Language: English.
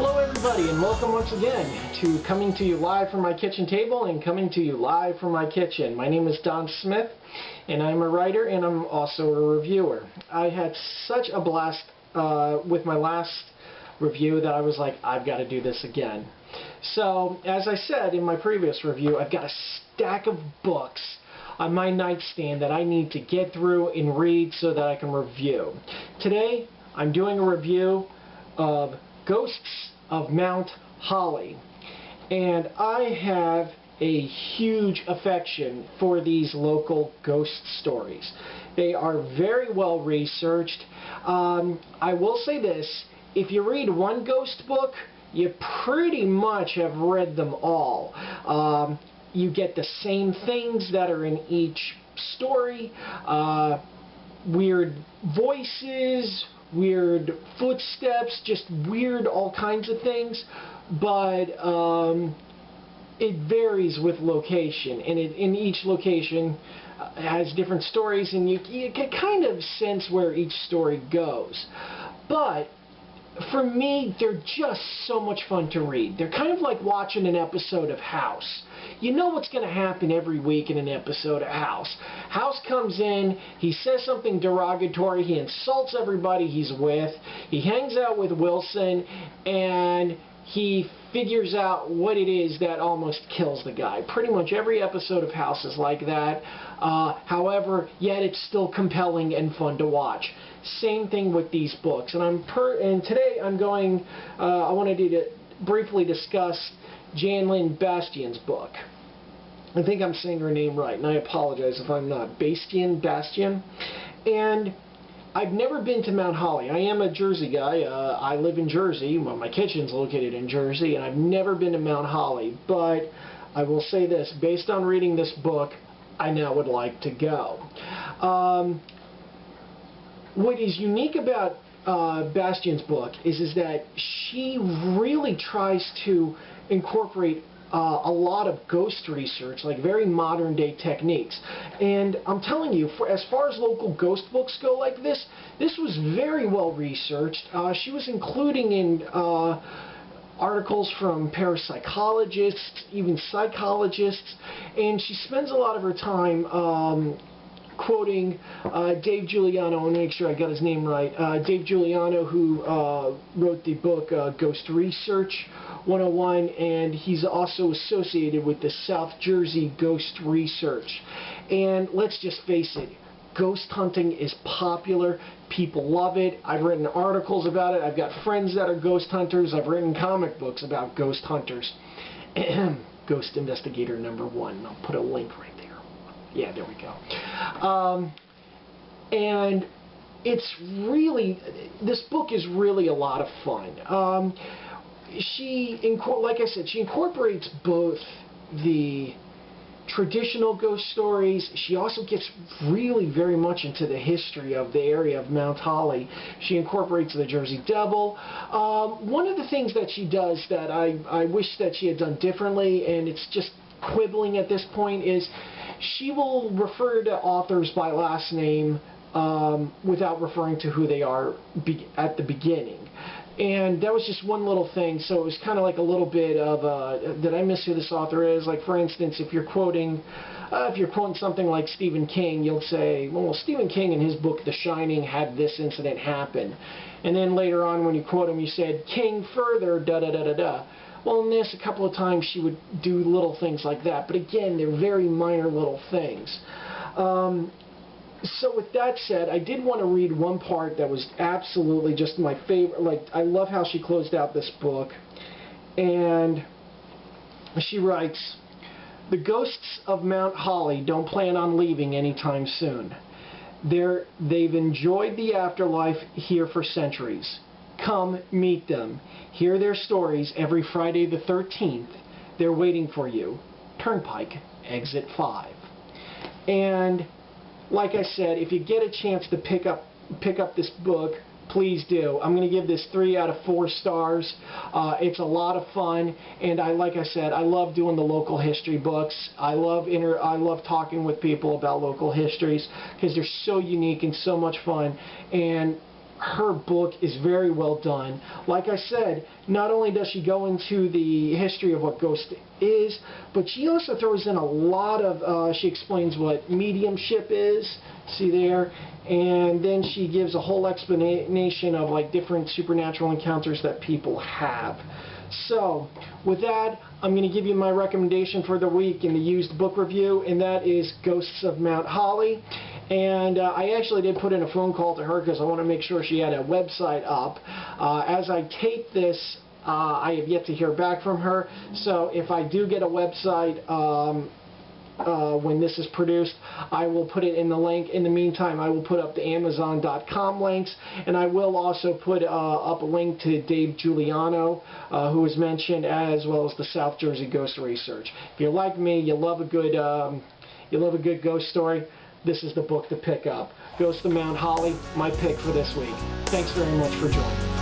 Hello everybody, and welcome once again to Coming to You Live from My Kitchen Table and Coming to You Live from My Kitchen. My name is Don Smith, and I'm a writer and I'm also a reviewer. I had such a blast with my last review that I was like, I've got to do this again. So, as I said in my previous review, I've got a stack of books on my nightstand that I need to get through and read so that I can review. Today, I'm doing a review of Ghosts of Mount Holly, and I have a huge affection for these local ghost stories. They are very well researched. I will say this, if you read one ghost book, you pretty much have read them all. You get the same things that are in each story, weird voices, weird footsteps, just weird all kinds of things, but it varies with location, and in each location has different stories, and you can kind of sense where each story goes. But for me, they're just so much fun to read. They're kind of like watching an episode of House. You know what's going to happen every week in an episode of House. House comes in, he says something derogatory, he insults everybody he's with, he hangs out with Wilson, and he figures out what it is that almost kills the guy. Pretty much every episode of House is like that. However, yet it's still compelling and fun to watch. Same thing with these books. And today I'm going, I wanted to briefly discuss Janlyn Bastien's book. I think I'm saying her name right, and I apologize if I'm not. Bastian. And I've never been to Mount Holly. I am a Jersey guy. I live in Jersey. Well, my kitchen's located in Jersey, and I've never been to Mount Holly. But I will say this, based on reading this book, I now would like to go. What is unique about Bastien's book is that she really tries to incorporate a lot of ghost research, like very modern day techniques. And I'm telling you, as far as local ghost books go like this, this was very well researched. She was including in articles from parapsychologists, even psychologists, and she spends a lot of her time quoting Dave Giuliano. I want to make sure I got his name right. Dave Giuliano, who wrote the book Ghost Research 101, and he's also associated with the South Jersey Ghost Research. And let's just face it, ghost hunting is popular. People love it. I've written articles about it. I've got friends that are ghost hunters. I've written comic books about ghost hunters. Ghost Investigator #1. I'll put a link right there. Yeah, there we go. And it's really, this book is really a lot of fun. Like I said, she incorporates both the traditional ghost stories. She also gets really very much into the history of the area of Mount Holly. She incorporates the Jersey Devil. One of the things that she does that I wish that she had done differently, and it's just quibbling at this point, is she will refer to authors by last name without referring to who they are at the beginning. And that was just one little thing, so it was kind of like a little bit of did I miss who this author is? Like, for instance, if you're quoting something like Stephen King, you'll say, well, Stephen King in his book The Shining had this incident happen. And then later on when you quote him, you said, King further, da-da-da-da-da. Well, in this, a couple of times she would do little things like that. But again, they're very minor little things. So with that said, I did want to read one part that was absolutely just my favorite. Like, I love how she closed out this book. And she writes, "The ghosts of Mount Holly don't plan on leaving anytime soon. They've enjoyed the afterlife here for centuries. Come meet them. Hear their stories every Friday the 13th. They're waiting for you. Turnpike, exit 5. And like I said, if you get a chance to pick up this book, please do. I'm going to give this 3 out of 4 stars. It's a lot of fun, and like I said, I love doing the local history books. I love talking with people about local histories because they're so unique and so much fun. And her book is very well done. Like I said, not only does she go into the history of what ghost is, but she also throws in a lot of, she explains what mediumship is, see there, and then she gives a whole explanation of like different supernatural encounters that people have. So, with that, I'm going to give you my recommendation for the week in the used book review, and that is Ghosts of Mount Holly. And I actually did put in a phone call to her because I want to make sure she had a website up. As I tape this, I have yet to hear back from her. So if I do get a website when this is produced, I will put it in the link. In the meantime, I will put up the Amazon.com links, and I will also put up a link to Dave Giuliano, who was mentioned, as well as the South Jersey Ghost Research. If you're like me, you love a good ghost story, this is the book to pick up. Ghost of Mount Holly, my pick for this week. Thanks very much for joining.